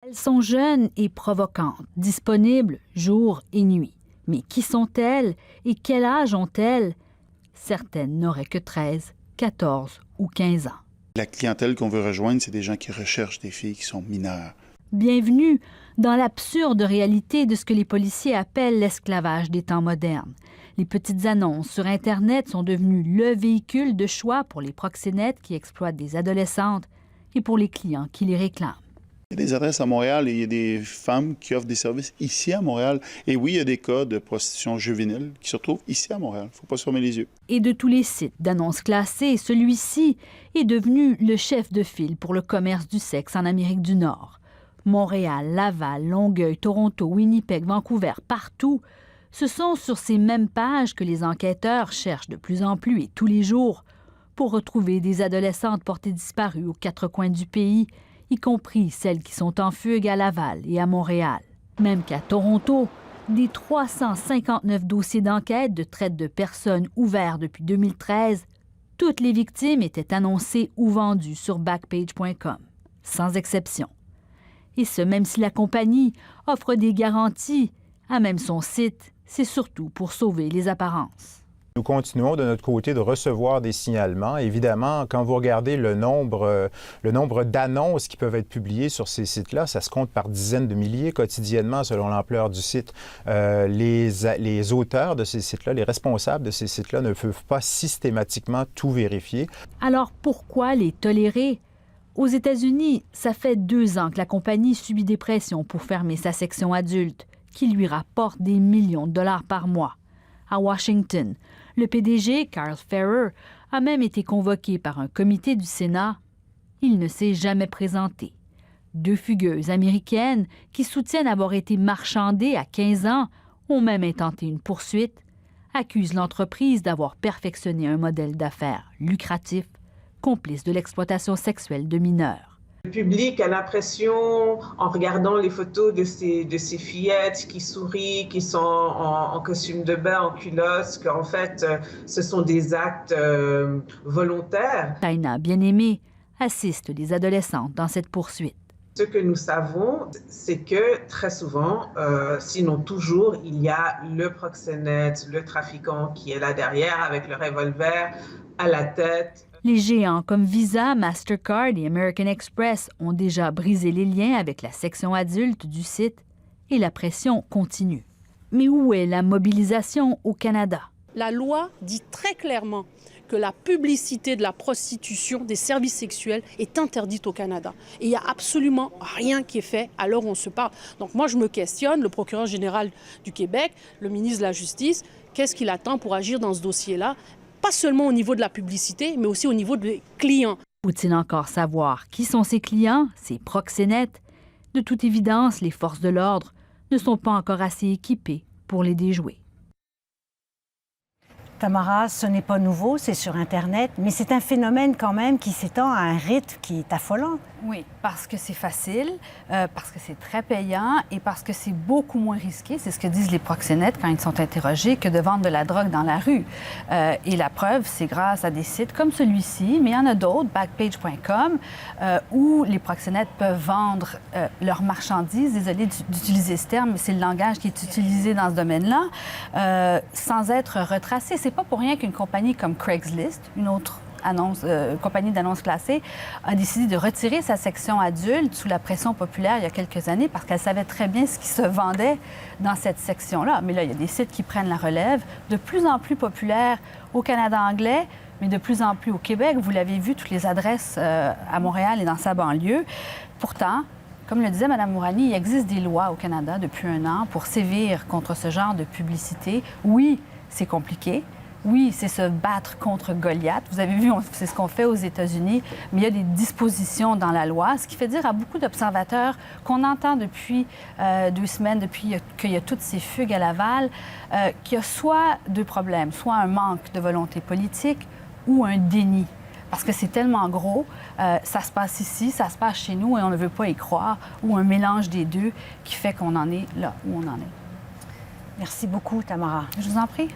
Elles sont jeunes et provocantes, disponibles jour et nuit. Mais qui sont-elles et quel âge ont-elles? Certaines n'auraient que 13, 14 ou 15 ans. La clientèle qu'on veut rejoindre, c'est des gens qui recherchent des filles qui sont mineures. Bienvenue dans l'absurde réalité de ce que les policiers appellent l'esclavage des temps modernes. Les petites annonces sur Internet sont devenues le véhicule de choix pour les proxénètes qui exploitent des adolescentes et pour les clients qui les réclament. Il y a des adresses à Montréal et il y a des femmes qui offrent des services ici à Montréal. Et oui, il y a des cas de prostitution juvénile qui se retrouvent ici à Montréal. Il ne faut pas se fermer les yeux. Et de tous les sites d'annonces classées, celui-ci est devenu le chef de file pour le commerce du sexe en Amérique du Nord. Montréal, Laval, Longueuil, Toronto, Winnipeg, Vancouver, partout, ce sont sur ces mêmes pages que les enquêteurs cherchent de plus en plus et tous les jours pour retrouver des adolescentes portées disparues aux quatre coins du pays, y compris celles qui sont en fugue à Laval et à Montréal. Même qu'à Toronto, des 359 dossiers d'enquête de traite de personnes ouverts depuis 2013, toutes les victimes étaient annoncées ou vendues sur Backpage.com, sans exception. Et ce, même si la compagnie offre des garanties, à même son site, c'est surtout pour sauver les apparences. Nous continuons de notre côté de recevoir des signalements. Évidemment, quand vous regardez le nombre d'annonces qui peuvent être publiées sur ces sites-là, ça se compte par dizaines de milliers quotidiennement selon l'ampleur du site. Les auteurs de ces sites-là, les responsables de ces sites-là ne peuvent pas systématiquement tout vérifier. Alors pourquoi les tolérer? Aux États-Unis, ça fait 2 ans que la compagnie subit des pressions pour fermer sa section adulte, qui lui rapporte des millions de dollars par mois. À Washington, le PDG, Carl Ferrer, a même été convoqué par un comité du Sénat. Il ne s'est jamais présenté. 2 fugueuses américaines qui soutiennent avoir été marchandées à 15 ans ont même intenté une poursuite, accusent l'entreprise d'avoir perfectionné un modèle d'affaires lucratif, complice de l'exploitation sexuelle de mineurs. Le public a l'impression, en regardant les photos de ces fillettes qui sourient, qui sont en costume de bain, en culotte, qu'en fait, ce sont des actes volontaires. Taina Bien-Aimé assiste les adolescentes dans cette poursuite. Ce que nous savons, c'est que très souvent, sinon toujours, il y a le proxénète, le trafiquant qui est là derrière avec le revolver à la tête. Les géants comme Visa, Mastercard et American Express ont déjà brisé les liens avec la section adulte du site et la pression continue. Mais où est la mobilisation au Canada? La loi dit très clairement que la publicité de la prostitution, des services sexuels, est interdite au Canada. Et il n'y a absolument rien qui est fait à l'heure où on se parle. Donc moi, je me questionne, le procureur général du Québec, le ministre de la Justice, qu'est-ce qu'il attend pour agir dans ce dossier-là? Pas seulement au niveau de la publicité, mais aussi au niveau des clients. Faut-il encore savoir qui sont ces clients, ces proxénètes? De toute évidence, les forces de l'ordre ne sont pas encore assez équipées pour les déjouer. Tamara, ce n'est pas nouveau, c'est sur Internet, mais c'est un phénomène quand même qui s'étend à un rythme qui est affolant. Oui, parce que c'est facile, parce que c'est très payant et parce que c'est beaucoup moins risqué, c'est ce que disent les proxénètes quand ils sont interrogés, que de vendre de la drogue dans la rue. Et la preuve, c'est grâce à des sites comme celui-ci, mais il y en a d'autres, Backpage.com, où les proxénètes peuvent vendre leurs marchandises. Désolée d'utiliser ce terme, mais c'est le langage qui est utilisé dans ce domaine-là, sans être retracé. C'est pas pour rien qu'une compagnie comme Craigslist, une autre compagnie d'annonces classées, a décidé de retirer sa section adulte sous la pression populaire il y a quelques années parce qu'elle savait très bien ce qui se vendait dans cette section-là. Mais là, il y a des sites qui prennent la relève, de plus en plus populaires au Canada anglais, mais de plus en plus au Québec. Vous l'avez vu, toutes les adresses à Montréal et dans sa banlieue. Pourtant, comme le disait Mme Mourani, il existe des lois au Canada depuis 1 an pour sévir contre ce genre de publicité. Oui, c'est compliqué. Oui, c'est se battre contre Goliath. Vous avez vu, c'est ce qu'on fait aux États-Unis, mais il y a des dispositions dans la loi, ce qui fait dire à beaucoup d'observateurs qu'on entend depuis 2 semaines, depuis qu'il y a toutes ces fugues à Laval, qu'il y a soit 2 problèmes, soit un manque de volonté politique ou un déni. Parce que c'est tellement gros, ça se passe ici, ça se passe chez nous et on ne veut pas y croire, ou un mélange des deux qui fait qu'on en est là où on en est. Merci beaucoup, Tamara. Je vous en prie.